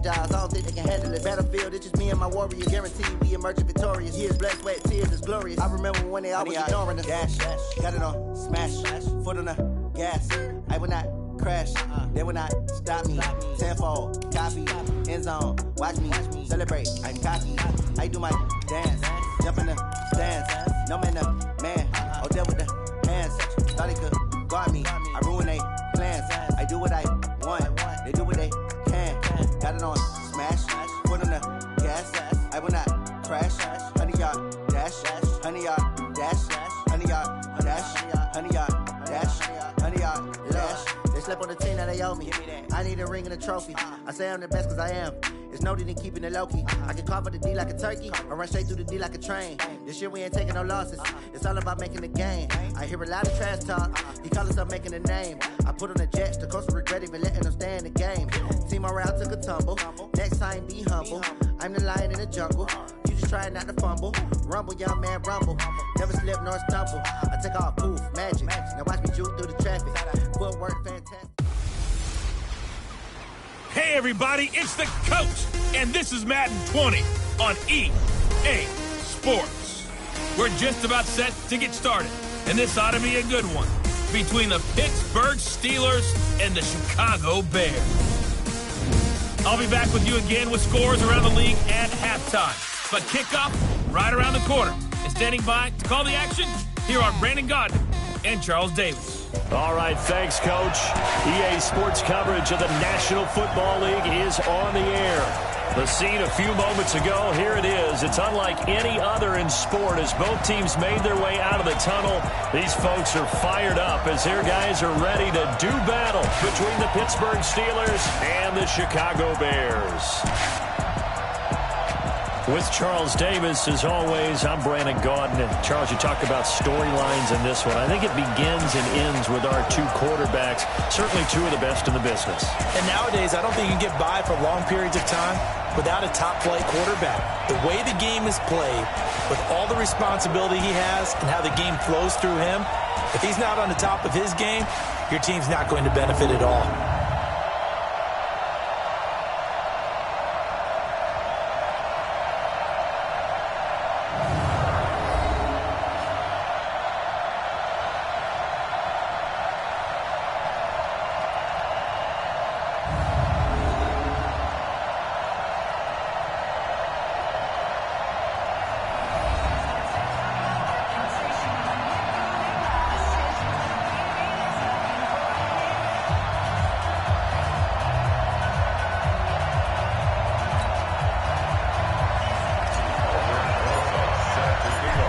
jobs, I don't think they can handle it. Battlefield, it's just me and my warrior, guaranteed we emerging victorious. Years, blood, sweat, tears, it's glorious. I remember when they always ignoring us. Dash, got it on, smash, foot on the gas. I will not crash, they will not stop me. Tenfold, copy, end zone, watch me celebrate. I'm cocky, I do my dance, jump in the stands. No man, the man, oh, there with the hands. Thought they could guard me, I ruin they plans. I do what I want, they do what they can. Got it on, smash, foot on the gas. I will not crash, 100-yard dash, 100-yard dash, 100-yard dash, 100-yard dash, 100-yard dash. They slept on the team that they owe me. I need a ring and a trophy. I say I'm the best cause I am. It's no need in keeping it low-key. I can carve up the D like a turkey or run straight through the D like a train. This year we ain't taking no losses. It's all about making the game. I hear a lot of trash talk. He call himself making a name. I put on the Jets. The coach will regret even letting them stay in the game. Team morale took a tumble. Next time be humble. I'm the lion in the jungle. You just try not to fumble. Rumble, young man, rumble. Never slip nor stumble. I take off, poof, magic. Now watch me juke through the traffic. Footwork, fantastic. Hey everybody, it's the coach, and this is Madden 20 on EA Sports. We're just about set to get started, and this ought to be a good one between the Pittsburgh Steelers and the Chicago Bears. I'll be back with you again with scores around the league at halftime, but kickoff right around the corner. And standing by to call the action, here are Brandon Godden and Charles Davis. All right, thanks, Coach. EA Sports coverage of the National Football League is on the air. The scene a few moments ago, here it is. It's unlike any other in sport as both teams made their way out of the tunnel. These folks are fired up as their guys are ready to do battle between the Pittsburgh Steelers and the Chicago Bears. With Charles Davis, as always, I'm Brandon Gaudin. And Charles, you talk about storylines in this one. I think it begins and ends with our two quarterbacks, certainly two of the best in the business. And nowadays, I don't think you can get by for long periods of time without a top-flight quarterback. The way the game is played, with all the responsibility he has and how the game flows through him, if he's not on the top of his game, your team's not going to benefit at all.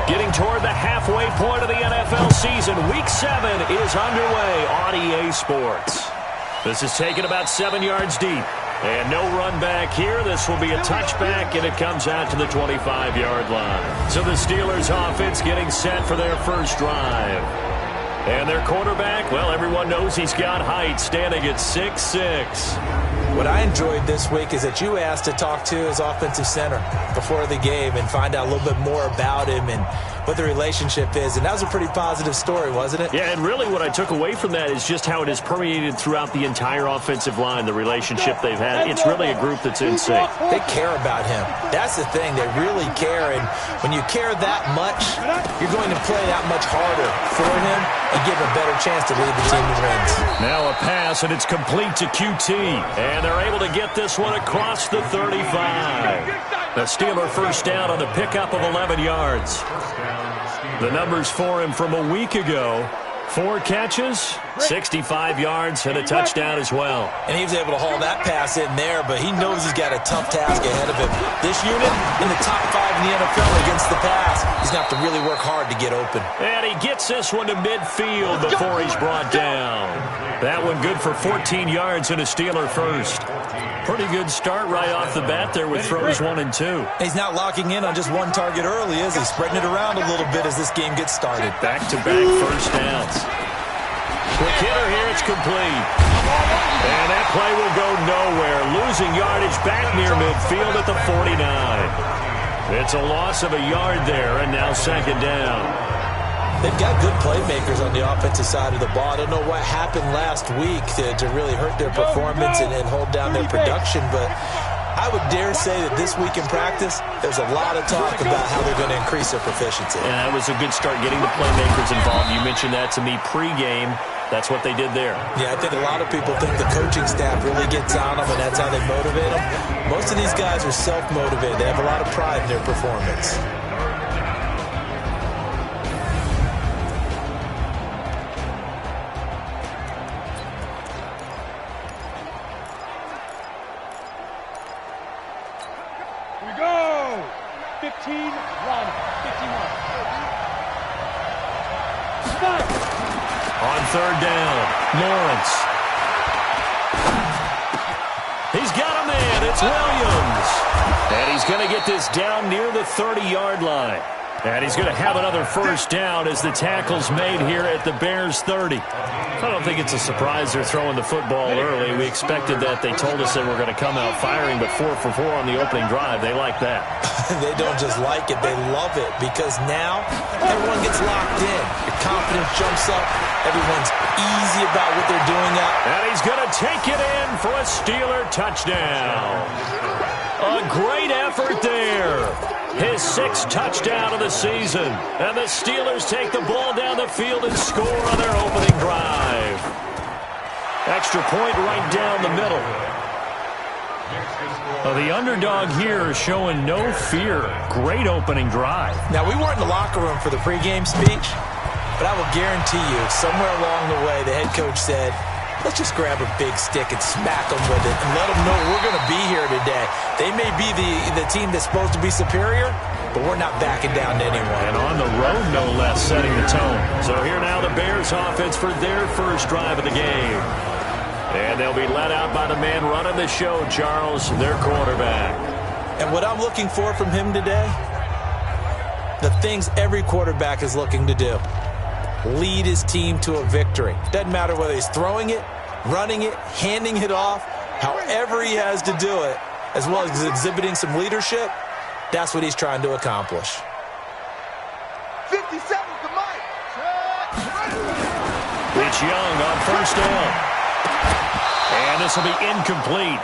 Getting toward the halfway point of the NFL season, Week 7 is underway on EA Sports. This is taken about 7 yards deep. And no run back here. This will be a touchback, and it comes out to the 25-yard line. So the Steelers offense getting set for their first drive. And their quarterback, well, everyone knows he's got height, standing at 6'6". What I enjoyed this week is that you asked to talk to his offensive center before the game and find out a little bit more about him and what the relationship is. And that was a pretty positive story, wasn't it? Yeah, and really what I took away from that is just how it has permeated throughout the entire offensive line, the relationship they've had. It's really a group that's in sync. They care about him. That's the thing. They really care. And when you care that much, you're going to play that much harder for him and give him a better chance to lead the team to wins. Now a pass, and it's complete to QT. And they're able to get this one across the 35. The Steeler first down on the pickup of 11 yards. The numbers for him from a week ago: 4 catches, 65 yards, and a touchdown as well. And he was able to haul that pass in there, but he knows he's got a tough task ahead of him. This unit in the top 5 in the NFL against the pass. He's going to have to really work hard to get open. And he gets this one to midfield before he's brought down. That one good for 14 yards and a Steeler first. Pretty good start right off the bat there with throws 1 and 2. He's not locking in on just one target early, is he? Spreading it around a little bit as this game gets started. Back-to-back first downs. Quick hitter here, it's complete. And that play will go nowhere. Losing yardage back near midfield at the 49. It's a loss of a yard there, and now second down. They've got good playmakers on the offensive side of the ball. I don't know what happened last week to really hurt their performance and hold down their production, but I would dare say that this week in practice, there's a lot of talk about how they're going to increase their proficiency. And that was a good start getting the playmakers involved. You mentioned that to me pregame. That's what they did there. Yeah, I think a lot of people think the coaching staff really gets on them, and that's how they motivate them. Most of these guys are self-motivated. They have a lot of pride in their performance. We go! 15, run. 15, run. On third down, Lawrence. He's got a man. It's Williams. And he's going to get this down near the 30-yard line. And he's going to have another first down as the tackle's made here at the Bears' 30. I don't think it's a surprise they're throwing the football early. We expected that. They told us they were going to come out firing, but 4 for 4 on the opening drive. They like that. They don't just like it, they love it, because now everyone gets locked in. Your confidence jumps up. Everyone's easy about what they're doing out. And he's going to take it in for a Steeler touchdown. A great effort there. His 6th touchdown of the season. And the Steelers take the ball down the field and score on their opening drive. Extra point right down the middle. The underdog here is showing no fear. Great opening drive. Now, we weren't in the locker room for the pregame speech, but I will guarantee you, somewhere along the way, the head coach said, let's just grab a big stick and smack them with it and let them know we're going to be here today. They may be the team that's supposed to be superior, but we're not backing down to anyone. And on the road, no less, setting the tone. So here now the Bears offense for their first drive of the game. And they'll be led out by the man running the show, Charles, their quarterback. And what I'm looking for from him today, the things every quarterback is looking to do. Lead his team to a victory. Doesn't matter whether he's throwing it, running it, handing it off, however he has to do it, as well as exhibiting some leadership, that's what he's trying to accomplish. 57 to Mike. It's Young on first down. And this will be incomplete.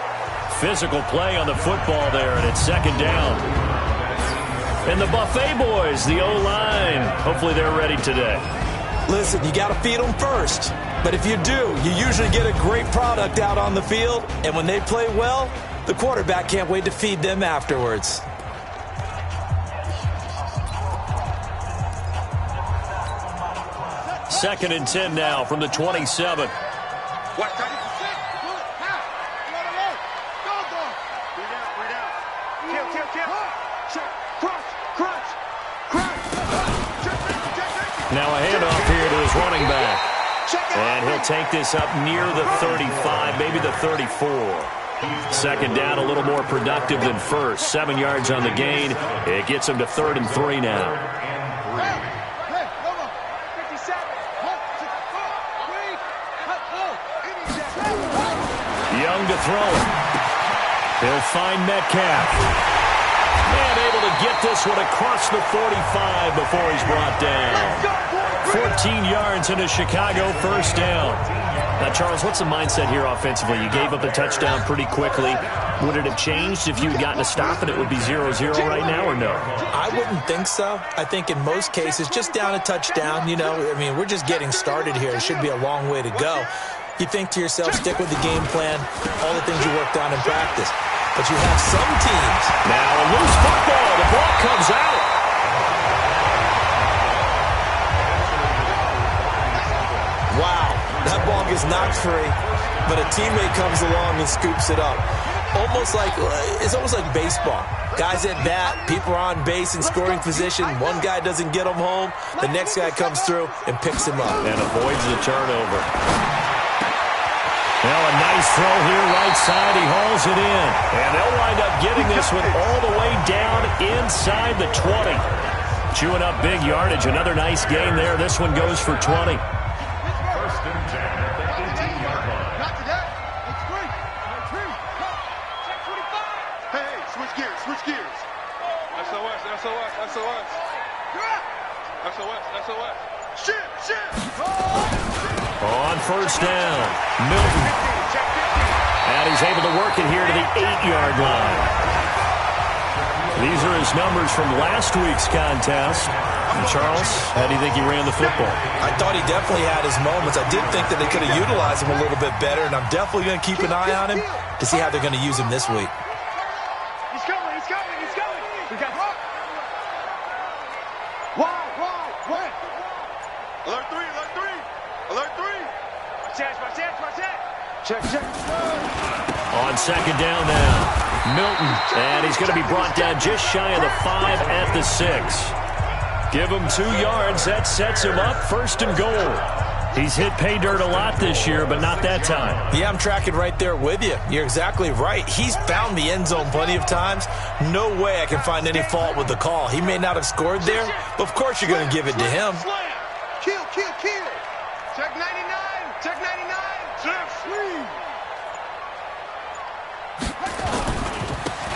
Physical play on the football there, and it's second down. And the Buffet boys, the O-line, hopefully they're ready today. Listen, you got to feed them first. But if you do, you usually get a great product out on the field. And when they play well, the quarterback can't wait to feed them afterwards. Second and 10 now from the 27. Now a handoff here to his running back. And he'll take this up near the 35, maybe the 34. Second down, a little more productive than first. 7 yards on the gain. It gets him to 3rd and 3 now. Young to throw it. He'll find Metcalf. And able to get this one across the 45 before he's brought down. 14 yards into Chicago, first down. Now, Charles, what's the mindset here offensively? You gave up a touchdown pretty quickly. Would it have changed if you had gotten a stop and it would be 0-0 right now, or no? I wouldn't think so. I think in most cases, just down a touchdown, you know, I mean, we're just getting started here. It should be a long way to go. You think to yourself, stick with the game plan, all the things you worked on in practice. But you have some teams. Now a loose football. The ball comes out. Wow, that ball gets knocked free, but a teammate comes along and scoops it up. It's almost like baseball. Guys at bat, people are on base in scoring position. One guy doesn't get him home. The next guy comes through and picks him up. And avoids the turnover. Now a nice throw here right side. He hauls it in. And they'll wind up getting this one all the way down inside the 20. Chewing up big yardage. Another nice gain there. This one goes for 20. First and 10 at the 18-yard line. Not today. It's great. Check 25. Hey, switch gears, switch gears. SOS, SOS, SOS. SOS, SOS. Shit. On first down, Milton. And he's able to work it here to the 8-yard line. These are his numbers from last week's contest. And Charles, how do you think he ran the football? I thought he definitely had his moments. I did think that they could have utilized him a little bit better, and I'm definitely going to keep an eye on him to see how they're going to use him this week. He's coming, he's coming, he's coming. We got Wide. Alert 3, alert 3. Alert 3. Watch that. Check. On second down now. Milton, and he's going to be brought down just shy of the 5 at the 6. Give him 2 yards. That sets him up 1st and goal. He's hit pay dirt a lot this year, but not that time. Yeah, I'm tracking right there with you. You're exactly right. He's found the end zone plenty of times. No way I can find any fault with the call. He may not have scored there, but of course you're going to give it to him. Kill. Check 99.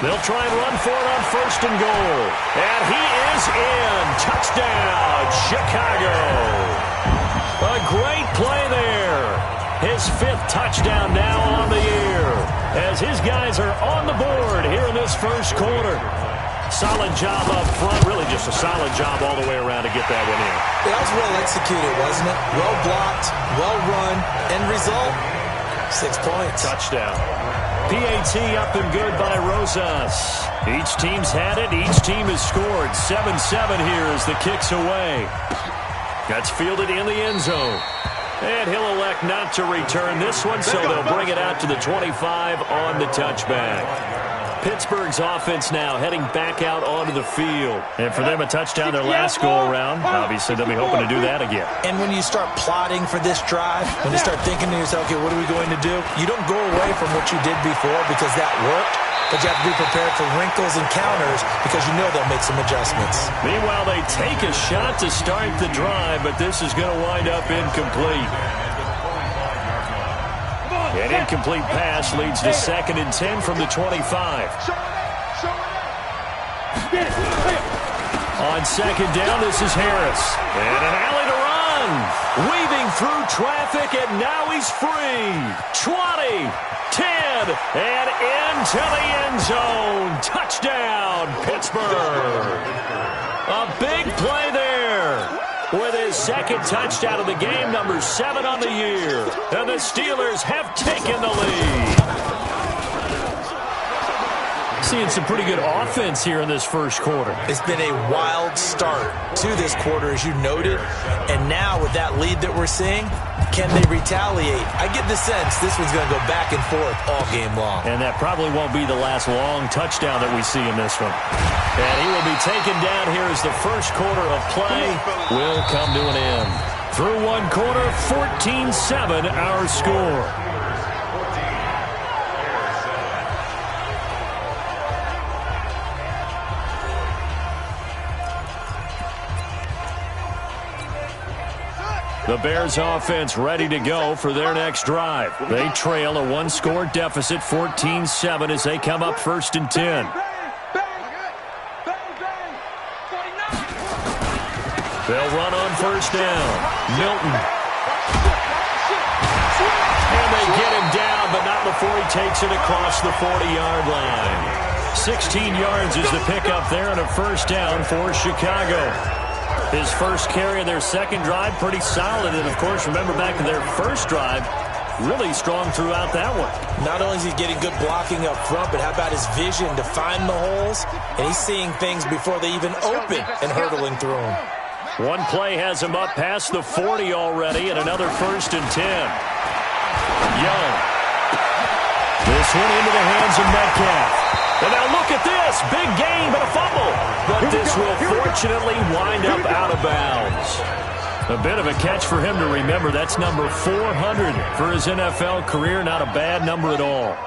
They'll try and run for it on 1st and goal. And he is in. Touchdown, Chicago. A great play there. His 5th touchdown now on the year, as his guys are on the board here in this first quarter. Solid job up front. Really just a solid job all the way around to get that one in. That was well executed, wasn't it? Well blocked, well run. End result, 6 points. Touchdown. PAT up and good by Rosas. Each team's had it. Each team has scored. 7-7 here as the kick's away. That's fielded in the end zone. And he'll elect not to return this one, so they'll bring it out to the 25 on the touchback. Pittsburgh's offense now heading back out onto the field. And for them, a touchdown their last go-around. Obviously, they'll be hoping to do that again. And when you start plotting for this drive, when you start thinking to yourself, okay, what are we going to do? You don't go away from what you did before because that worked, but you have to be prepared for wrinkles and counters because you know they'll make some adjustments. Meanwhile, they take a shot to start the drive, but this is going to wind up incomplete. An incomplete pass leads to 2nd and 10 from the 25. On second down, this is Harris. And an alley to run. Weaving through traffic, and now he's free. 20, 10, and into the end zone. Touchdown, Pittsburgh. A big play there. With his 2nd touchdown of the game, number 7 on the year. And the Steelers have taken the lead. Seeing some pretty good offense here in this first quarter. It's been a wild start to this quarter, as you noted. And now with that lead that we're seeing, can they retaliate? I get the sense this one's going to go back and forth all game long. And that probably won't be the last long touchdown that we see in this one. And he will be taken down here as the first quarter of play will come to an end. Through one quarter, 14-7 our score. The Bears offense ready to go for their next drive. They trail a 1-score deficit, 14-7, as they come up 1st and 10. They'll run on 1st down. Milton. And they get him down, but not before he takes it across the 40-yard line. 16 yards is the pickup there and a 1st down for Chicago. His first carry of their 2nd drive, pretty solid. And, of course, remember back to their 1st drive, really strong throughout that one. Not only is he getting good blocking up front, but how about his vision to find the holes? And he's seeing things before they even open and hurtling through them. One play has him up past the 40 already, and another 1st and 10. Young. This one into the hands of Metcalf. And now look at this. Big gain, but a fumble. But this will fortunately wind up out of bounds. A bit of a catch for him to remember. That's number 400 for his NFL career. Not a bad number at all.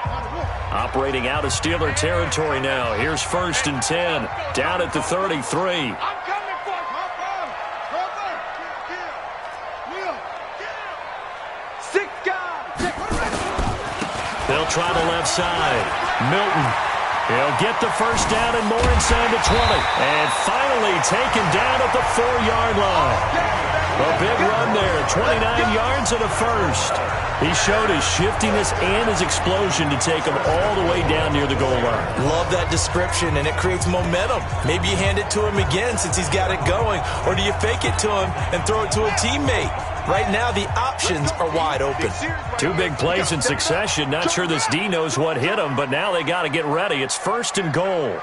Operating out of Steeler territory now. Here's 1st and 10. Down at the 33. They'll try the left side. Milton. He'll get the 1st down and more inside the 20. And finally taken down at the 4-yard line. A big run there, 29 yards and a first. He showed his shiftiness and his explosion to take him all the way down near the goal line. Love that description, and it creates momentum. Maybe you hand it to him again since he's got it going, or do you fake it to him and throw it to a teammate? Right now, the options are wide open. Two big plays in succession. Not sure this D knows what hit him, but now they got to get ready. It's 1st and goal.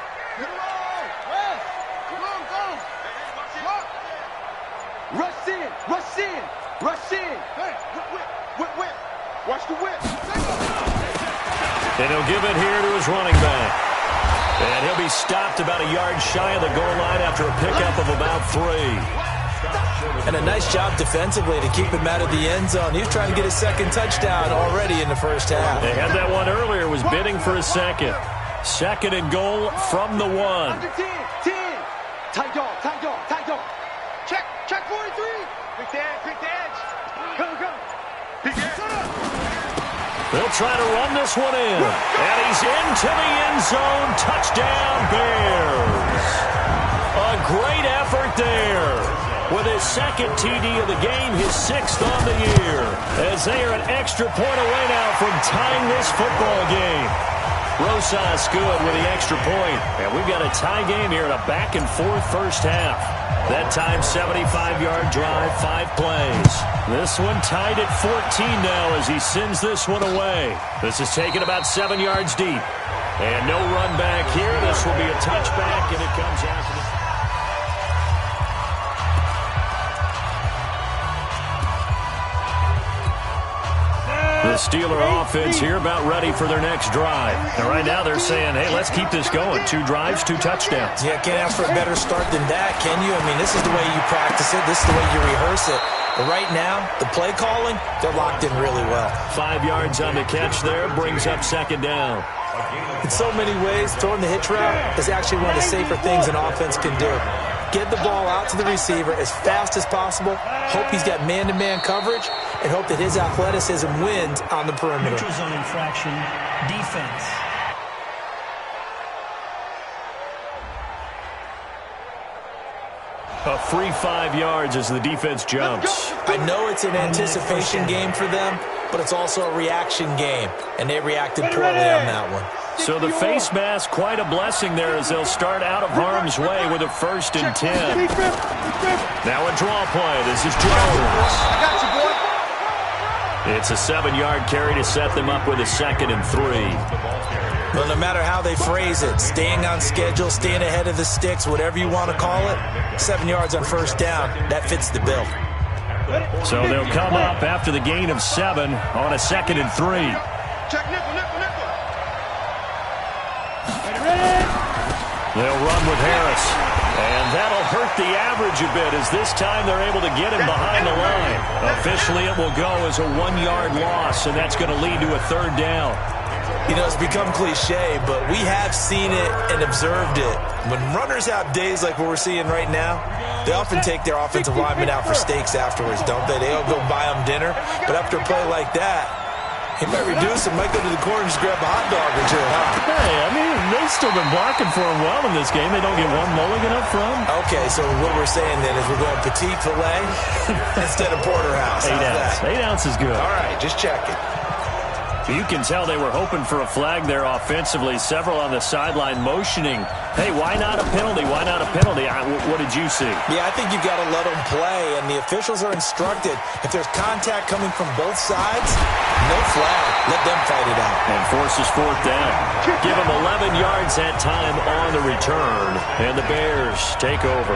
Rush in, rush in, rush in. Hey, whip. Watch the whip. And he'll give it here to his running back. And he'll be stopped about a yard shy of the goal line after a pickup of about 3. And a nice job defensively to keep him out of the end zone. He was trying to get his 2nd touchdown already in the first half. They had that one earlier, was bidding for a 2nd. 2nd and goal from the 1. Under 10. Tight dog. Check 43. Pick the edge. Go. Pick the edge. They'll try to run this one in. And he's into the end zone. Touchdown, Bears. A great effort there. With his 2nd TD of the game, his 6th on the year. As they are an extra point away now from tying this football game. Rosas good with the extra point. And we've got a tie game here in a back-and-forth first half. That time, 75-yard drive, 5 plays. This one tied at 14 now as he sends this one away. This is taken about 7 yards deep. And no run back here. This will be a touchback, and it comes after the... The Steeler offense here about ready for their next drive. And right now they're saying, hey, let's keep this going. 2 drives, 2 touchdowns. Yeah, can't ask for a better start than that, can you? I mean, this is the way you practice it. This is the way you rehearse it. But right now, the play calling, they're locked in really well. 5 yards on the catch there, brings up 2nd down. In so many ways, throwing the hitch route is actually one of the safer things an offense can do. Get the ball out to the receiver as fast as possible, hope he's got man-to-man coverage, and hope that his athleticism wins on the perimeter. Neutral zone infraction, defense. A free 5 yards as the defense jumps. I know it's an anticipation game for them, but it's also a reaction game, and they reacted poorly on that one. So the face mask, quite a blessing there as they'll start out of harm's way with a 1st and 10. Now a draw play. This is Jones. I got you, boy. It's a 7-yard carry to set them up with a 2nd and 3. Well, no matter how they phrase it, staying on schedule, staying ahead of the sticks, whatever you want to call it, 7 yards on 1st down, that fits the bill. So they'll come up after the gain of 7 on a 2nd and 3. Check nickel. They'll run with Harris. And that'll hurt the average a bit as this time they're able to get him behind the line. Officially, it will go as a 1-yard loss, and that's going to lead to a 3rd down. You know, it's become cliche, but we have seen it and observed it. When runners have days like what we're seeing right now, they often take their offensive linemen out for steaks afterwards, don't they? They'll go buy them dinner. But after a play like that, he might reduce it, might go to the corner and just grab a hot dog or 2, huh? Hey, I mean, they've still been blocking for him well in this game. They don't get one mulligan up front. Okay, so what we're saying then is we're going petite filet instead of porterhouse. 8 ounce. 8 ounce is good. All right, just checking. You can tell they were hoping for a flag there offensively. Several on the sideline motioning, hey, why not a penalty? Why not a penalty? What did you see? Yeah, I think you've got to let them play, and the officials are instructed. If there's contact coming from both sides, no flag. Let them fight it out. And forces 4th down. Give them 11 yards that time on the return, and the Bears take over.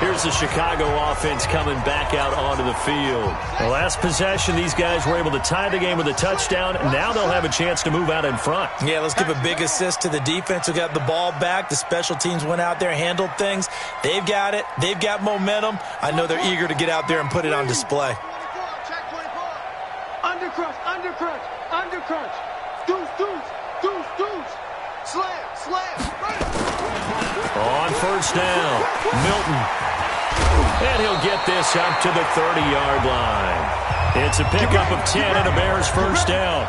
Here's the Chicago offense coming back out onto the field. The last possession, these guys were able to tie the game with a touchdown. Now they'll have a chance to move out in front. Yeah, let's give a big assist to the defense who got the ball back. The special teams went out there, handled things. They've got it. They've got momentum. I know they're eager to get out there and put it on display. Check 24. Undercrunch. Deuce. Slam. On 1st down, Milton. And he'll get this up to the 30-yard line. It's a pickup of 10 and a Bears 1st down.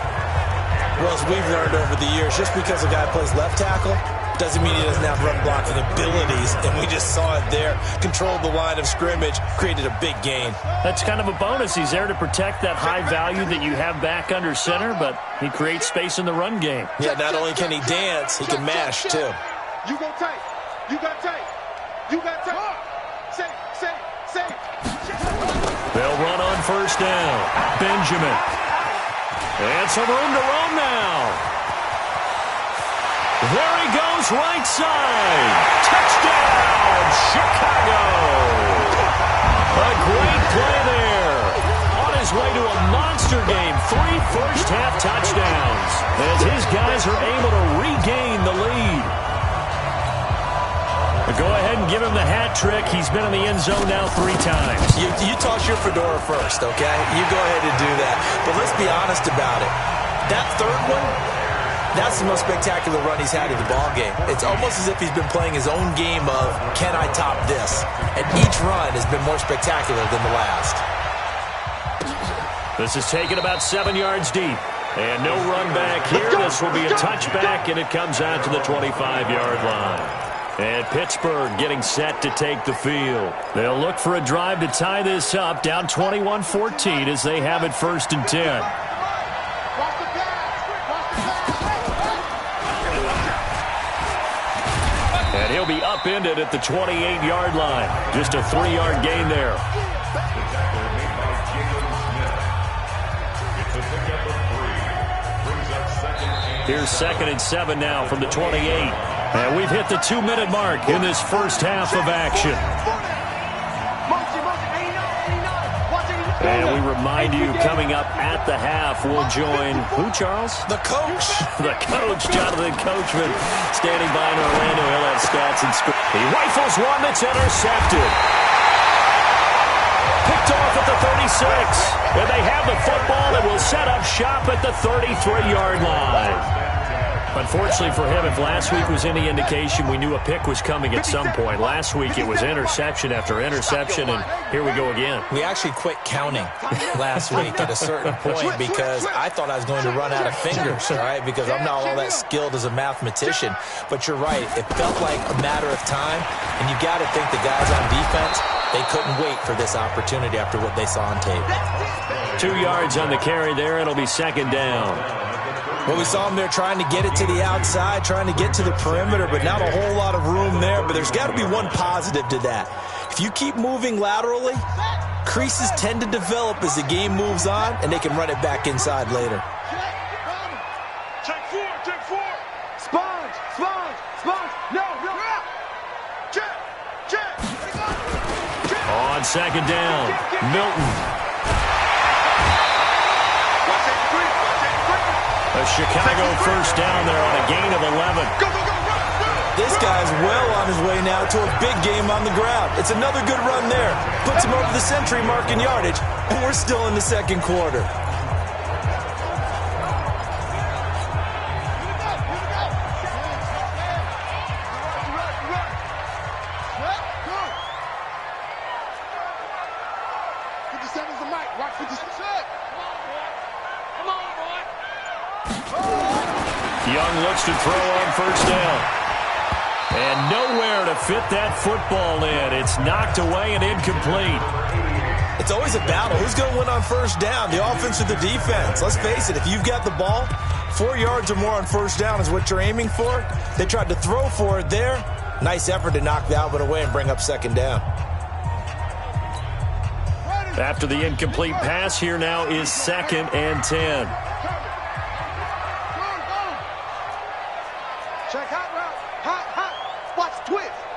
Well, as we've learned over the years, just because a guy plays left tackle doesn't mean he doesn't have run blocking abilities, and we just saw it there. Controlled the line of scrimmage, created a big gain. That's kind of a bonus. He's there to protect that high value that you have back under center, but he creates space in the run game. Yeah, not only can he dance, he can mash, too. You go tight. You got tight. You got tight. Say. They'll run on first down. Benjamin. And some room to roam now. There he goes, right side. Touchdown, Chicago. A great play there. On his way to a monster game. 3 first-half touchdowns as his guys are able to regain the lead. But go ahead and give him the hat trick. He's been in the end zone now 3 times. You toss your fedora first, okay? You go ahead and do that. But let's be honest about it. That third one, that's the most spectacular run he's had in the ballgame. It's almost as if he's been playing his own game of, can I top this? And each run has been more spectacular than the last. This is taken about 7 yards deep. And no run back here. This will be a touchback, and it comes out to the 25-yard line. And Pittsburgh getting set to take the field. They'll look for a drive to tie this up, down 21-14 as they have it 1st and 10. And he'll be upended at the 28-yard line. Just a 3-yard gain there. Here's 2nd and 7 now from the 28. And we've hit the 2-minute mark in this first half of action. And we remind you, coming up at the half, we'll join who, Charles? The coach. The coach, Jonathan Coachman, standing by in Orlando. He'll have stats and scores. He rifles one that's intercepted. Picked off at the 36. And they have the football and will set up shop at the 33-yard line. Unfortunately for him, if last week was any indication, we knew a pick was coming at some point. Last week it was interception after interception, and here we go again. We actually quit counting last week at a certain point because I thought I was going to run out of fingers, all right, because I'm not all that skilled as a mathematician. But you're right. It felt like a matter of time, and you got to think the guys on defense, they couldn't wait for this opportunity after what they saw on tape. 2 yards on the carry there. It'll be 2nd down. Well, we saw him there trying to get it to the outside, trying to get to the perimeter, but not a whole lot of room there. But there's got to be one positive to that. If you keep moving laterally, creases tend to develop as the game moves on, and they can run it back inside later. Check four. Sponge. No. Check. On 2nd down, Milton. A Chicago first down there on a gain of 11. Go. This guy's well on his way now to a big game on the ground. It's another good run there. Puts him over the century mark in yardage, and we're still in the 2nd quarter. Young looks to throw on first down. And nowhere to fit that football in. It's knocked away and incomplete. It's always a battle. Who's going to win on first down, the offense or the defense? Let's face it, if you've got the ball, 4 yards or more on first down is what you're aiming for. They tried to throw for it there. Nice effort to knock that one away and bring up 2nd down. After the incomplete pass, here now is 2nd and 10. Check hot route. Hot.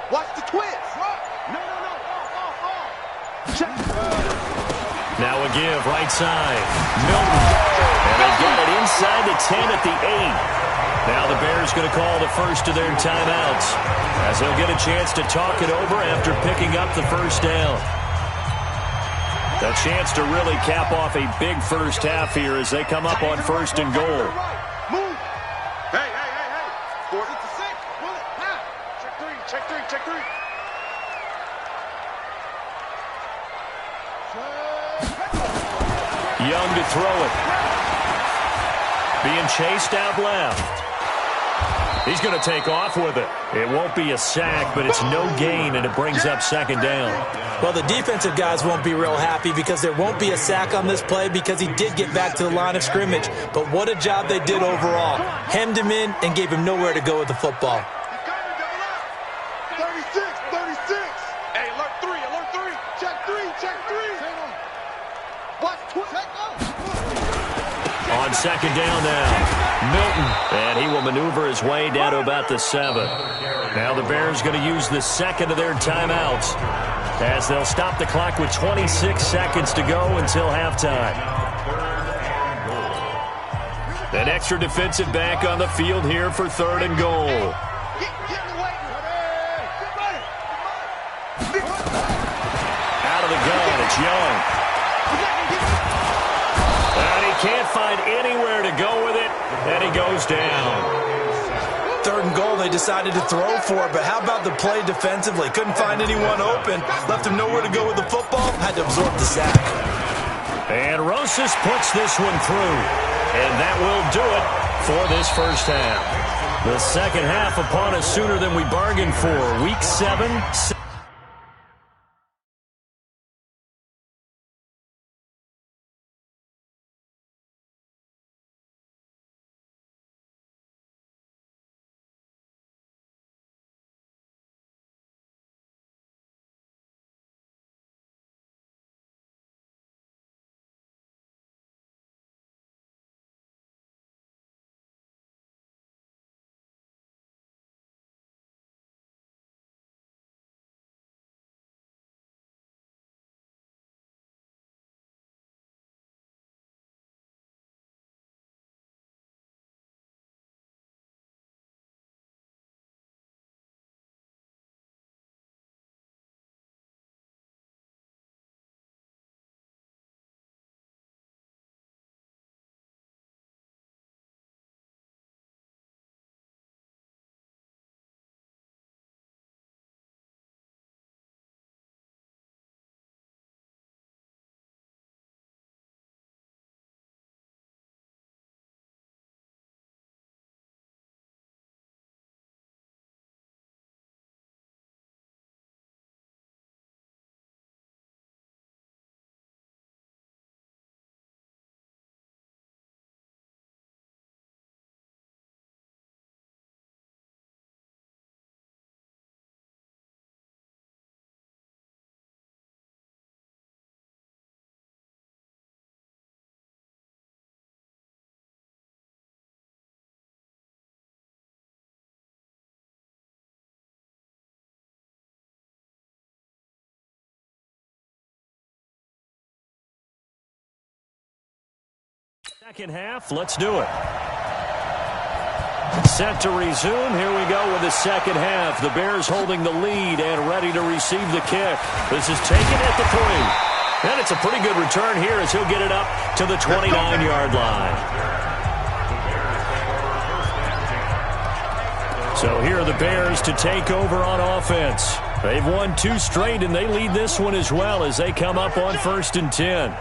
Watch the twist. No. Check. Now a give, right side. Milton. And they've got it inside the 10 at the 8. Now the Bears going to call the first of their timeouts as they'll get a chance to talk it over after picking up the first down. A chance to really cap off a big first half here as they come up on 1st and goal. Move. Hey. 4 to 6. Check three. Young to throw it. being chased out left. He's going to take off with it. It won't be a sack, but it's no gain, and it brings up second down. Well, the defensive guys won't be real happy because there won't be a sack on this play because he did get back to the line of scrimmage. But what a job they did overall. Hemmed him in and gave him nowhere to go with the football. 36, 36. Hey, alert 3, alert 3. Check 3, check 3. Watch, check On second down now, Milton, and he will maneuver his way down to about the 7. Now the Bears going to use the second of their timeouts as they'll stop the clock with 26 seconds to go until halftime. An extra defensive back on the field here for 3rd and goal. Out of the gun, it's Young. And he can't find anywhere to go with it, and he goes down. 3rd and goal, they decided to throw for it, but how about the play defensively? Couldn't find anyone open, left him nowhere to go with the football, had to absorb the sack. And Rosas puts this one through, and that will do it for this first half. The second half upon us sooner than we bargained for. Week 7. Second half, let's do it. Set to resume. Here we go with the second half. The Bears holding the lead and ready to receive the kick. This is taken at the 3. And it's a pretty good return here as he'll get it up to the 29-yard line. So here are the Bears to take over on offense. They've won 2 straight, and they lead this one as well as they come up on 1st and 10.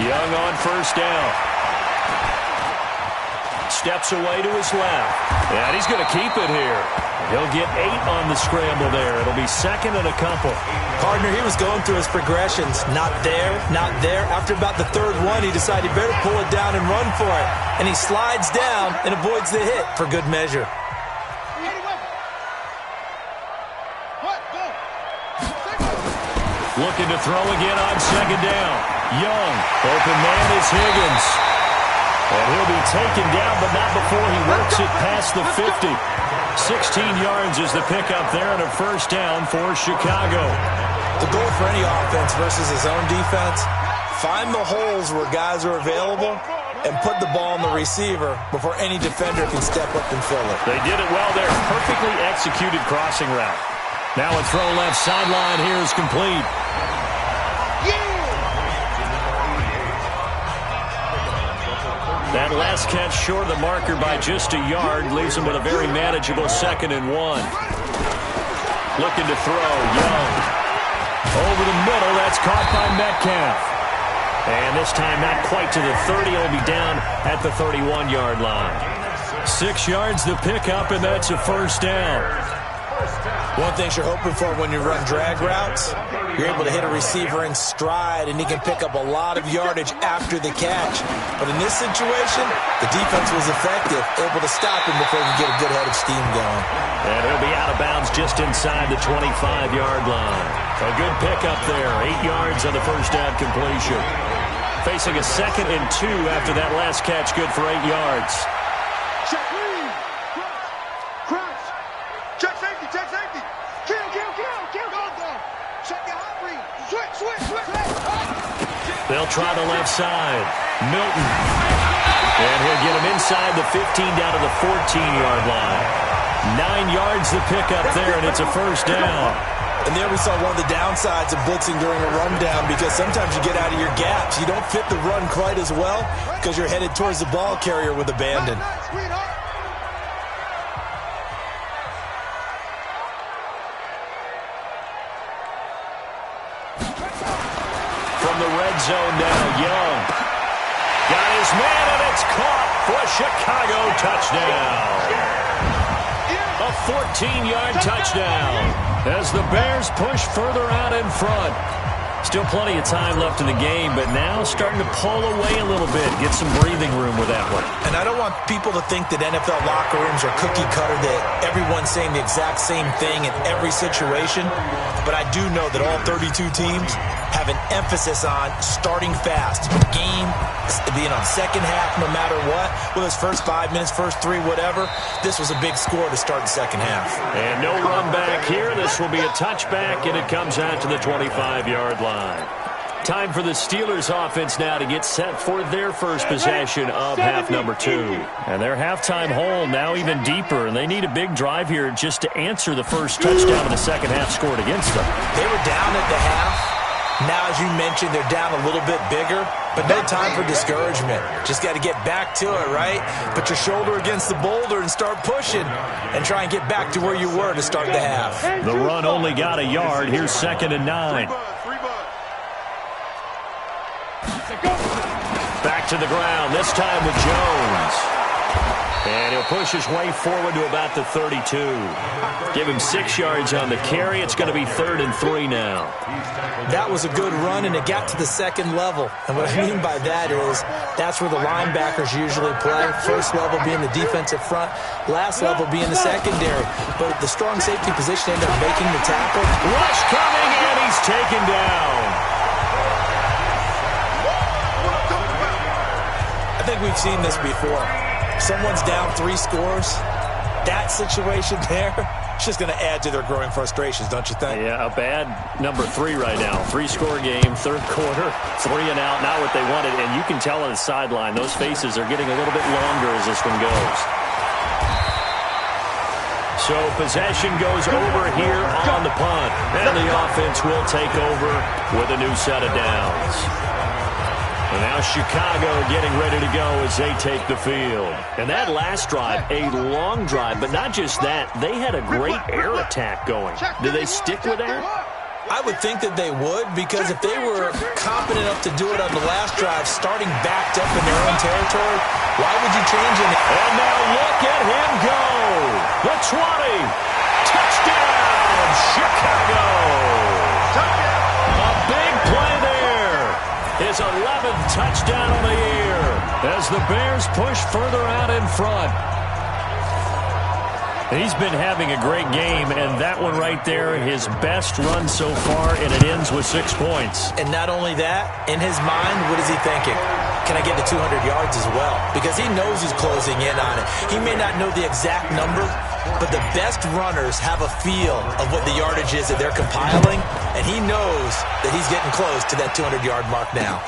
Young on first down. Steps away to his left. And he's going to keep it here. He'll get 8 on the scramble there. It'll be 2nd and a couple. Partner, he was going through his progressions. Not there, not there. After about the 3rd one, he decided he better pull it down and run for it. And he slides down and avoids the hit for good measure. Looking to throw again on 2nd down. Young, open man is Higgins. And he'll be taken down, but not before he works it past the 50. 16 yards is the pickup there and a first down for Chicago. The goal for any offense versus his own defense, find the holes where guys are available and put the ball on the receiver before any defender can step up and fill it. They did it well there. Perfectly executed crossing route. Now a throw left sideline here is complete. That last catch short of the marker by just a yard leaves him with a very manageable 2nd and 1. Looking to throw, Young. Over the middle, that's caught by Metcalf. And this time not quite to the 30. He'll be down at the 31-yard line. 6 yards the pickup, and that's a first down. One thing you're hoping for when you run drag routes, you're able to hit a receiver in stride, and he can pick up a lot of yardage after the catch. But in this situation, the defense was effective, able to stop him before he could get a good head of steam going. And he'll be out of bounds just inside the 25-yard line. A good pickup there, 8 yards on the first down completion. Facing a 2nd and 2 after that last catch, good for 8 yards. Check lead. Crouch. Check safety. Check safety. Kill. Go. Check your hot read. Switch. They'll try the left side. Milton. And he'll get him inside the 15 down to the 14-yard line. 9 yards the pickup there, and it's a first down. And there we saw one of the downsides of blitzing during a rundown, because sometimes you get out of your gaps. You don't fit the run quite as well because you're headed towards the ball carrier with abandon. From the red zone now, Young. Got his man, and it's caught for a Chicago touchdown. A 14-yard touchdown as the Bears push further out in front. Still plenty of time left in the game, but now starting to pull away a little bit, get some breathing room with that one. And I don't want people to think that NFL locker rooms are cookie cutter, that everyone's saying the exact same thing in every situation. But I do know that all 32 teams have an emphasis on starting fast. Game being on second half no matter what. Whether it's first 5 minutes, first 3, whatever. This was a big score to start the second half. And no run back here. This will be a touchback, and it comes out to the 25-yard line. Time for the Steelers offense now to get set for their first possession of half number 2. And their halftime hole now even deeper, and they need a big drive here just to answer the first touchdown of the second half scored against them. They were down at the half. Now, as you mentioned, they're down a little bit bigger, but no time for discouragement. Just got to get back to it, right? Put your shoulder against the boulder and start pushing and try and get back to where you were to start the half. The run only got a yard. Here's 2nd and 9. Back to the ground, this time with Jones. And he'll push his way forward to about the 32. Give him 6 yards on the carry. It's going to be 3rd and 3 now. That was a good run, and it got to the second level. And what I mean by that is that's where the linebackers usually play. First level being the defensive front, last level being the secondary. But the strong safety position ended up making the tackle. Rush coming, and he's taken down. I think we've seen this before. Someone's down 3 scores. That situation there, it's just going to add to their growing frustrations, don't you think? Yeah, a bad number 3 right now. 3-score game, 3rd quarter, 3 and out, not what they wanted. And you can tell on the sideline, those faces are getting a little bit longer as this one goes. So possession goes over here on the punt. And the offense will take over with a new set of downs. And now Chicago getting ready to go as they take the field. And that last drive, a long drive, but not just that. They had a great air attack going. Do they stick with that? I would think that they would, because if they were confident enough to do it on the last drive, starting backed up in their own territory, why would you change it? And now look at him go. The 20. Touchdown, Chicago. A big play there. His 11th touchdown on the year as the Bears push further out in front. He's been having a great game, and that one right there, his best run so far, and it ends with 6 points. And not only that, in his mind, what is he thinking? Can I get to 200 yards as well? Because he knows he's closing in on it. He may not know the exact number, but the best runners have a feel of what the yardage is that they're compiling, and he knows that he's getting close to that 200-yard mark now.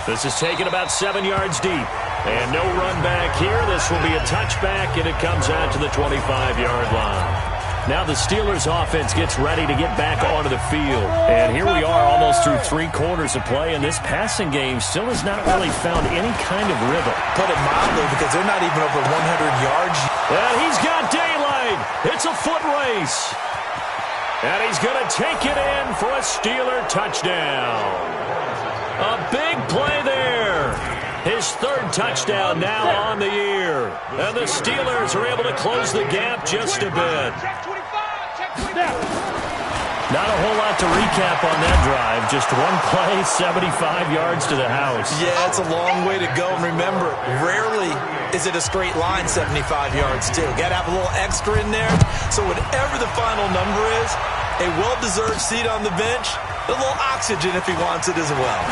This is taken about 7 yards deep. And no run back here. This will be a touchback, and it comes out to the 25-yard line. Now the Steelers offense gets ready to get back onto the field. And here we are almost through 3 quarters of play, and this passing game still has not really found any kind of rhythm. Put it mildly, because they're not even over 100 yards. And he's got daylight. It's a foot race. And he's going to take it in for a Steeler touchdown. A big play there. His third touchdown now on the year. And the Steelers are able to close the gap just a bit. Not a whole lot to recap on that drive. Just one play, 75 yards to the house. Yeah, it's a long way to go. And remember, rarely is it a straight line 75 yards, too. Got to have a little extra in there. So whatever the final number is, a well-deserved seat on the bench, a little oxygen if he wants it as well.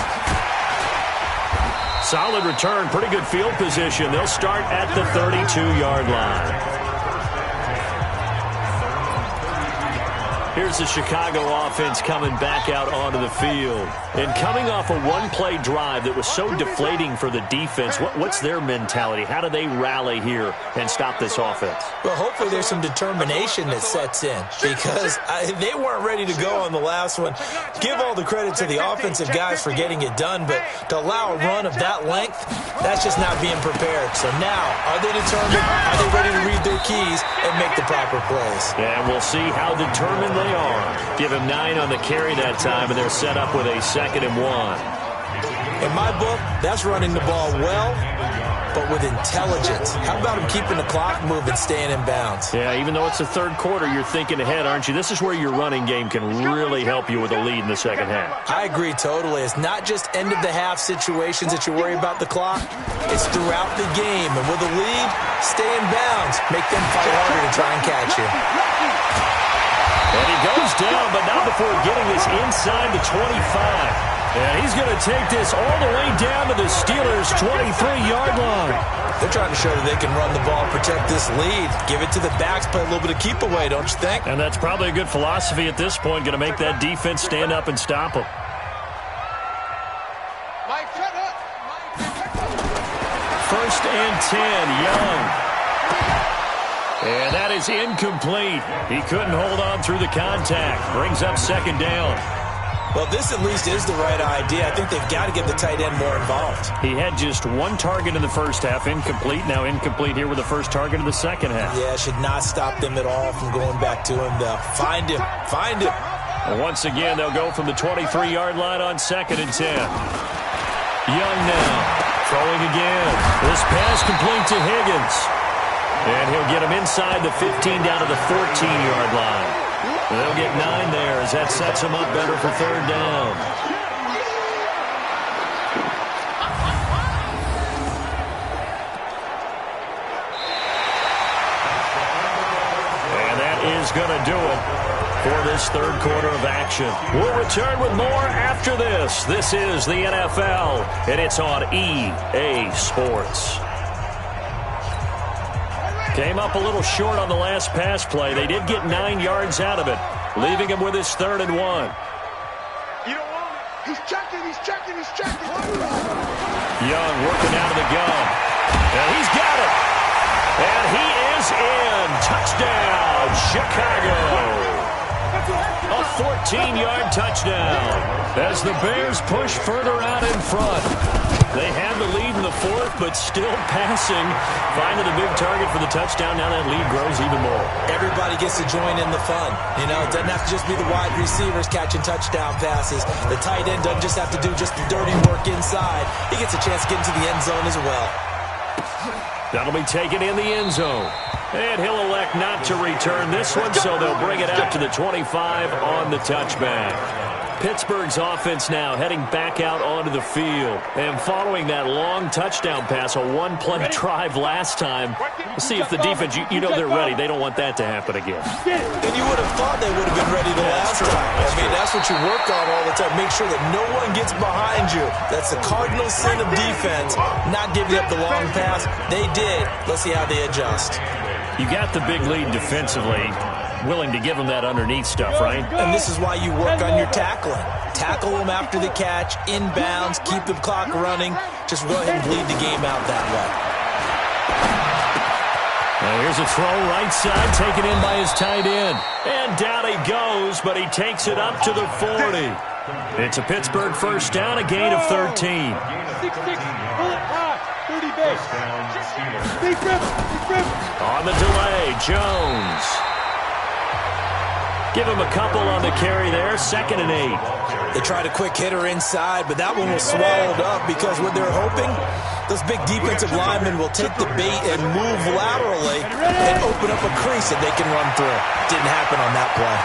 Solid return, pretty good field position. They'll start at the 32-yard line. Here's the Chicago offense coming back out onto the field. And coming off a one-play drive that was so deflating for the defense, what's their mentality? How do they rally here and stop this offense? Well, hopefully there's some determination that sets in because they weren't ready to go on the last one. Give all the credit to the offensive guys for getting it done, but to allow a run of that length, that's just not being prepared. So now, are they determined? Are they ready to read their keys and make the proper plays? And we'll see how determined they are. Give him 9 on the carry that time, and they're set up with a 2nd and 1. In my book, that's running the ball well, but with intelligence. How about him keeping the clock moving, staying in bounds? Yeah, even though it's the third quarter, you're thinking ahead, aren't you? This is where your running game can really help you with a lead in the second half. I agree totally. It's not just end-of-the-half situations that you worry about the clock. It's throughout the game. And with a lead, stay in bounds. Make them fight harder to try and catch you. And he goes down, but not before getting this inside the 25. And he's going to take this all the way down to the Steelers' 23-yard line. They're trying to show that they can run the ball, protect this lead, give it to the backs, play a little bit of keep away, don't you think? And that's probably a good philosophy at this point, going to make that defense stand up and stop them. First and 10, Young. And that is incomplete. He couldn't hold on through the contact. Brings up 2nd down. Well, this at least is the right idea. I think they've got to get the tight end more involved. He had just 1 target in the first half, incomplete. Now incomplete here with the first target of the second half. Yeah, should not stop them at all from going back to him, though. Find him. Find him. And once again, they'll go from the 23-yard line on 2nd and 10. Young now. Throwing again. This pass complete to Higgins. And he'll get him inside the 15 down to the 14-yard line. They'll get 9 there as that sets him up better for 3rd down. And that is going to do it for this 3rd quarter of action. We'll return with more after this. This is the NFL, and it's on EA Sports. Came up a little short on the last pass play. They did get 9 yards out of it, leaving him with his 3rd and 1. You don't want it. He's checking. Young working out of the gun. And he's got it. And he is in. Touchdown, Chicago. A 14-yard touchdown as the Bears push further out in front. They had the lead in the 4th, but still passing. Finding the big target for the touchdown. Now that lead grows even more. Everybody gets to join in the fun. You know, it doesn't have to just be the wide receivers catching touchdown passes. The tight end doesn't just have to do just the dirty work inside. He gets a chance to get into the end zone as well. That'll be taken in the end zone. And he'll elect not to return this one, so they'll bring it out to the 25 on the touchback. Pittsburgh's offense now heading back out onto the field. And following that long touchdown pass, a 1-play drive last time, we'll see if the defense, you know they're ready. They don't want that to happen again. And you would have thought they would have been ready the last time. I mean, that's what you work on all the time. Make sure that no one gets behind you. That's the cardinal sin of defense, not giving up the long pass. They did. Let's see how they adjust. You got the big lead defensively. Willing to give them that underneath stuff, right? And this is why you work on your tackling. Tackle them after the catch, inbounds, keep the clock running. Just go ahead and bleed the game out that way. Now here's a throw right side, taken in by his tight end. And down he goes, but he takes it up to the 40. It's a Pittsburgh first down, a gain of 13. 6-6, pull it high, 30 base. On the delay, Jones. Give him a couple on the carry there, 2nd and 8. They tried a quick hitter inside, but that one was swallowed up because what they're hoping, those big defensive linemen will take the bait and move laterally and open up a crease that they can run through. Didn't happen on that play.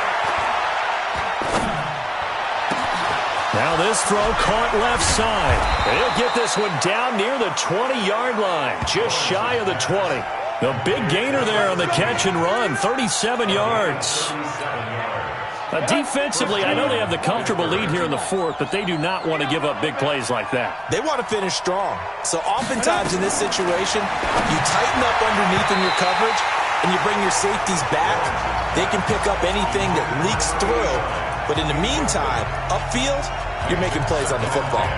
Now this throw caught left side. He'll get this one down near the 20-yard line, just shy of the 20. The big gainer there on the catch and run, 37 yards. Defensively, I know they have the comfortable lead here in the 4th, but they do not want to give up big plays like that. They want to finish strong. So oftentimes in this situation, you tighten up underneath in your coverage, and you bring your safeties back. They can pick up anything that leaks through. But in the meantime, upfield, you're making plays on the football.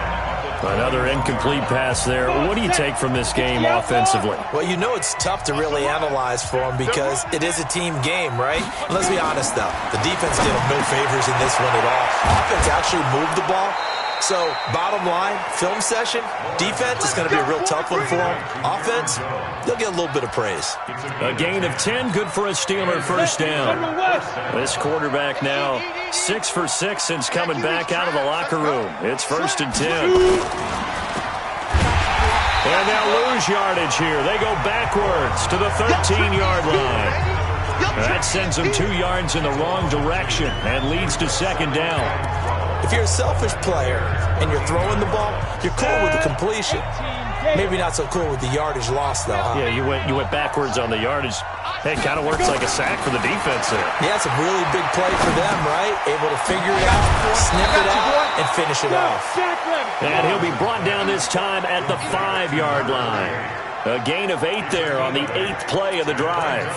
Another incomplete pass there. What do you take from this game offensively? Well, you know it's tough to really analyze for them because it is a team game, right? Let's be honest, though. The defense did them no favors in this one at all. Offense actually moved the ball. So, bottom line, film session, defense is going to be a real tough one for them. Offense, they'll get a little bit of praise. A gain of 10, good for a Steeler first down. This quarterback now 6 for 6 since coming back out of the locker room. It's 1st and 10. And they'll lose yardage here. They go backwards to the 13-yard line. That sends them 2 yards in the wrong direction and leads to 2nd down. If you're a selfish player and you're throwing the ball, you're cool with the completion. Maybe not so cool with the yardage loss, though, huh? Yeah, you went backwards on the yardage. Hey, it kind of works like a sack for the defense there. Yeah, it's a really big play for them, right? Able to figure it out, snip it out, and finish it off. And he'll be brought down this time at the 5-yard line. A gain of 8 there on the 8th play of the drive.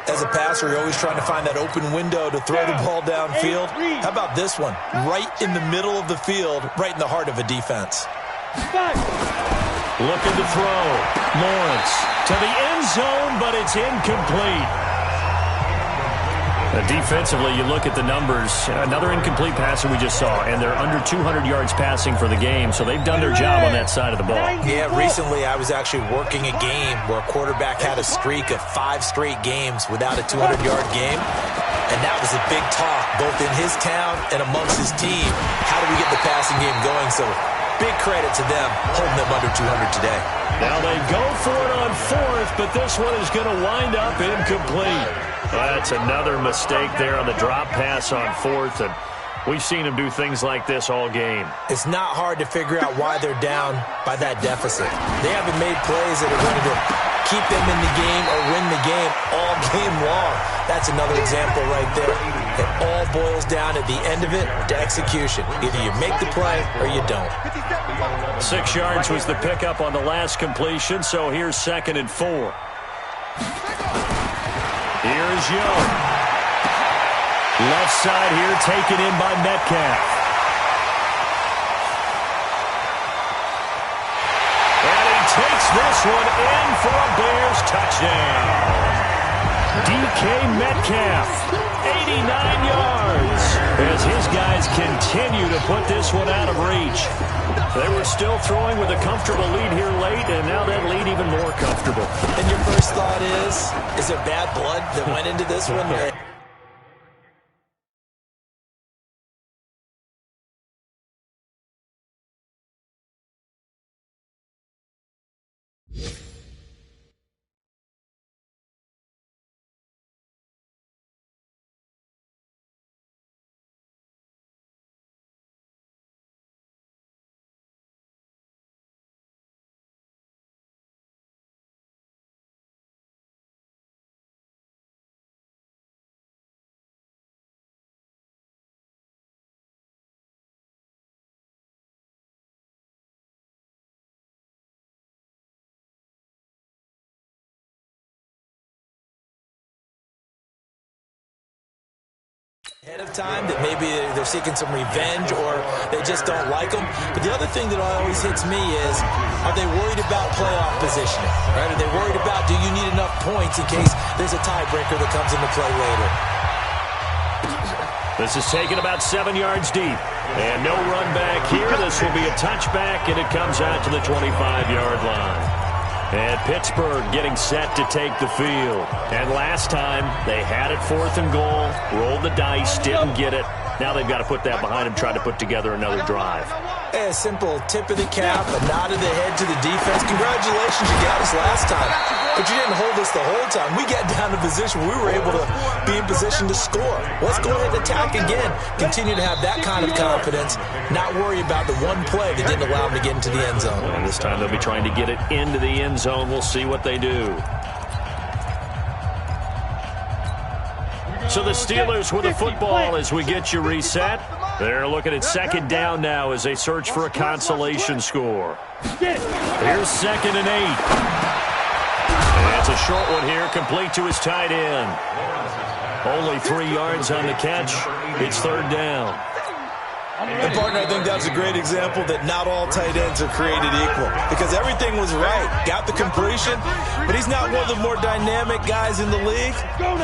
As a passer, you're always trying to find that open window to throw the ball downfield. How about this one? Right in the middle of the field, right in the heart of a defense. Looking to throw. Lawrence to the end zone, but it's incomplete. Defensively, you look at the numbers. Another incomplete passer we just saw, and they're under 200 yards passing for the game, so they've done their job on that side of the ball. Yeah, recently I was actually working a game where a quarterback had a streak of 5 straight games without a 200-yard game, and that was a big talk both in his town and amongst his team. How do we get the passing game going? So big credit to them holding them under 200 today. Now they go for it on 4th, but this one is going to wind up incomplete. That's another mistake there on the drop pass on 4th, and we've seen him do things like this all game. It's not hard to figure out why they're down by that deficit. They haven't made plays that are going to keep them in the game or win the game all game long. That's another example right there. It all boils down at the end of it to execution. Either you make the play or you don't. 6 yards was the pickup on the last completion, so here's 2nd and 4. Here's Young. Left side here taken in by Metcalf. And he takes this one in for a Bears touchdown. DK Metcalf, 89 yards, as his guys continue to put this one out of reach. They were still throwing with a comfortable lead here late, and now that lead even more comfortable. And your first thought is there bad blood that went into this one? Ahead of time that maybe they're seeking some revenge or they just don't like them. But the other thing that always hits me is, are they worried about playoff positioning? Right? Are they worried about, do you need enough points in case there's a tiebreaker that comes into play later? This is taken about 7 yards deep. And no run back here. This will be a touchback, and it comes out to the 25-yard line. And Pittsburgh getting set to take the field. And last time, they had it 4th and goal, rolled the dice, didn't get it. Now they've got to put that behind them, try to put together another drive. A simple tip of the cap, a nod of the head to the defense. Congratulations, you got us last time. But you didn't hold us the whole time. We got down to position where we were able to be in position to score. Let's go ahead and attack again. Continue to have that kind of confidence, not worry about the one play that didn't allow them to get into the end zone. And this time they'll be trying to get it into the end zone. We'll see what they do. So the Steelers with the football as we get you reset. They're looking at 2nd down now as they search for a consolation score. Here's 2nd and 8. And it's a short one here, complete to his tight end. Only 3 yards on the catch. It's 3rd down. And, partner, I think that's a great example that not all tight ends are created equal because everything was right. Got the completion, but he's not one of the more dynamic guys in the league.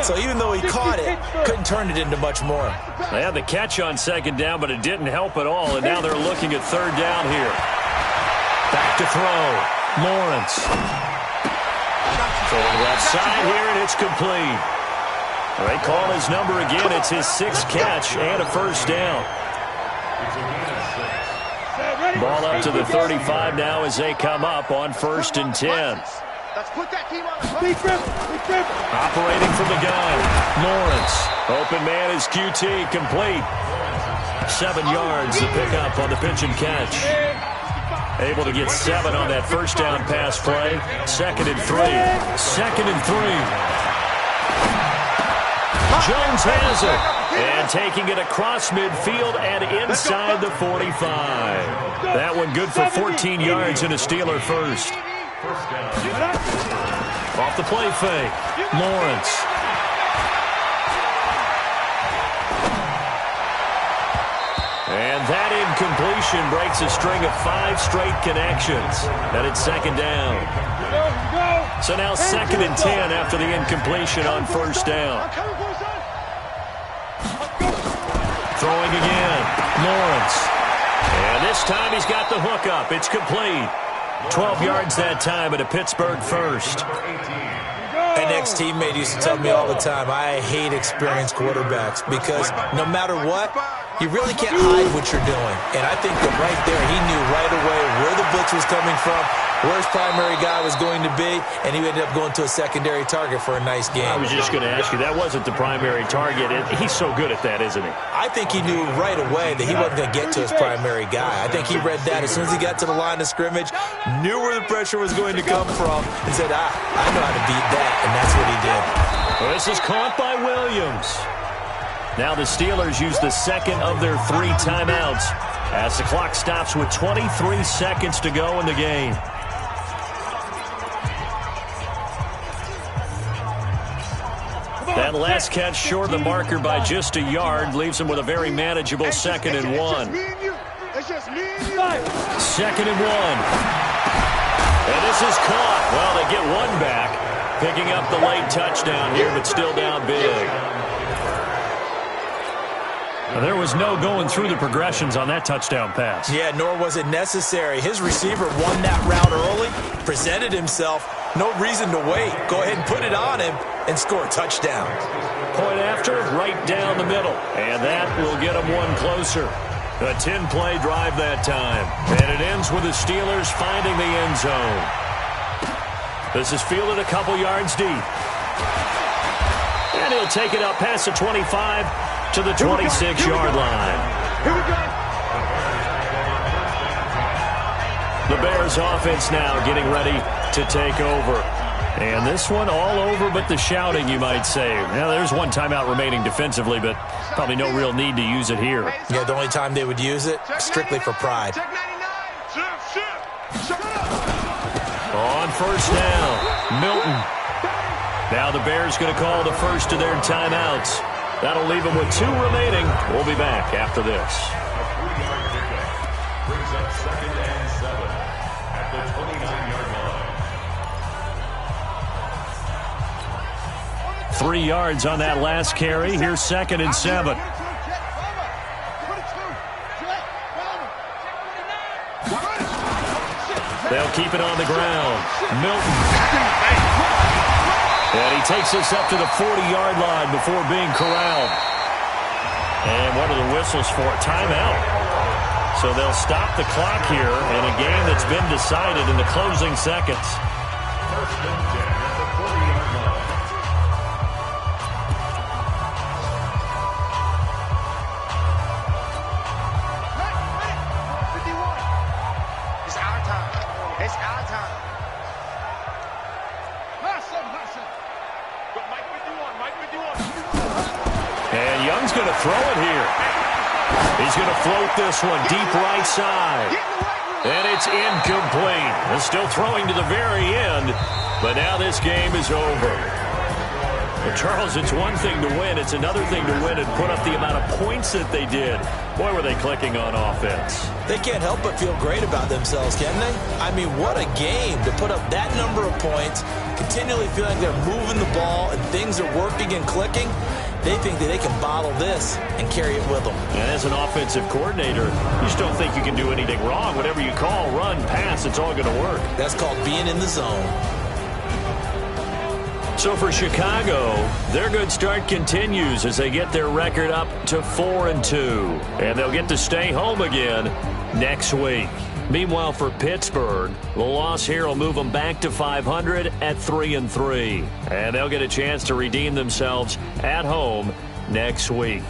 So even though he caught it, couldn't turn it into much more. They had the catch on 2nd down, but it didn't help at all, and now they're looking at 3rd down here. Back to throw. Lawrence. Throwing left side here, and it's complete. They call his number again. It's his 6th catch and a 1st down. Ball up to the 35 now as they come up on 1st and 10. Operating from the gun. Lawrence. Open man is QT, complete. 7 yards to pick up on the pitch and catch. Able to get 7 on that 1st down pass play. 2nd and 3. 2nd and 3. Jones has it. And taking it across midfield and inside the 45. That one good for 14 yards and a Steeler first. Off the play fake. Lawrence. And that incompletion breaks a string of 5 straight connections. And it's 2nd down. So now 2nd and 10 after the incompletion on 1st down. Throwing again. Lawrence. And this time he's got the hook up. It's complete. 12 yards that time at a Pittsburgh first. An ex-teammate used to tell me all the time, I hate experienced quarterbacks because no matter what, you really can't hide what you're doing. And I think that right there, he knew right away where the blitz was coming from, where his primary guy was going to be, and he ended up going to a secondary target for a nice game. I was just going to ask you, that wasn't the primary target. He's so good at that, isn't he? I think he knew right away that he wasn't going to get to his primary guy. I think he read that as soon as he got to the line of scrimmage, knew where the pressure was going to come from, and said, I know how to beat that, and that's what he did. Well, this is caught by Williams. Now the Steelers use the 2nd of their 3 timeouts as the clock stops with 23 seconds to go in the game. That last catch short of the marker by just a yard leaves him with a very manageable 2nd and 1. 2nd and 1. And this is caught. Well, they get one back, picking up the late touchdown here, but still down big. There was no going through the progressions on that touchdown pass. Yeah, nor was it necessary. His receiver won that route early, presented himself. No reason to wait. Go ahead and put it on him and score a touchdown. Point after, right down the middle. And that will get him one closer. A 10-play drive that time. And it ends with the Steelers finding the end zone. This is fielded a couple yards deep. And he'll take it up past the 25 to the 26-yard line. Here we go. The Bears offense now getting ready to take over. And this one all over but the shouting, you might say. Now, there's one timeout remaining defensively, but probably no real need to use it here. Yeah, the only time they would use it, strictly for pride. On 1st down, Milton. Now the Bears going to call the first of their timeouts. That'll leave them with 2 remaining. We'll be back after this. Brings up 2nd and 7 at the 29-yard line. 3 yards on that last carry. Here's 2nd and 7. They'll keep it on the ground. Milton. And he takes this up to the 40-yard line before being corralled. And what are the whistles for? Timeout. So they'll stop the clock here in a game that's been decided in the closing seconds. First and 10 at the 40-yard line. It's our time. It's our time. And Young's going to throw it here. He's going to float this one deep right side. And it's incomplete. They're still throwing to the very end, but now this game is over. Well, Charles, it's one thing to win. It's another thing to win and put up the amount of points that they did. Boy, were they clicking on offense. They can't help but feel great about themselves, can they? I mean, what a game to put up that number of points, continually feeling like they're moving the ball and things are working and clicking. They think that they can bottle this and carry it with them. And as an offensive coordinator, you just don't think you can do anything wrong. Whatever you call, run, pass, it's all going to work. That's called being in the zone. So for Chicago, their good start continues as they get their record up to 4-2. And they'll get to stay home again next week. Meanwhile, for Pittsburgh, the loss here will move them back to 500 at 3-3. And they'll get a chance to redeem themselves at home next week.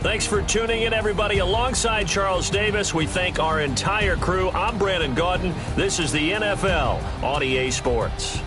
Thanks for tuning in, everybody. Alongside Charles Davis, we thank our entire crew. I'm Brandon Gaudin. This is the NFL on EA Sports.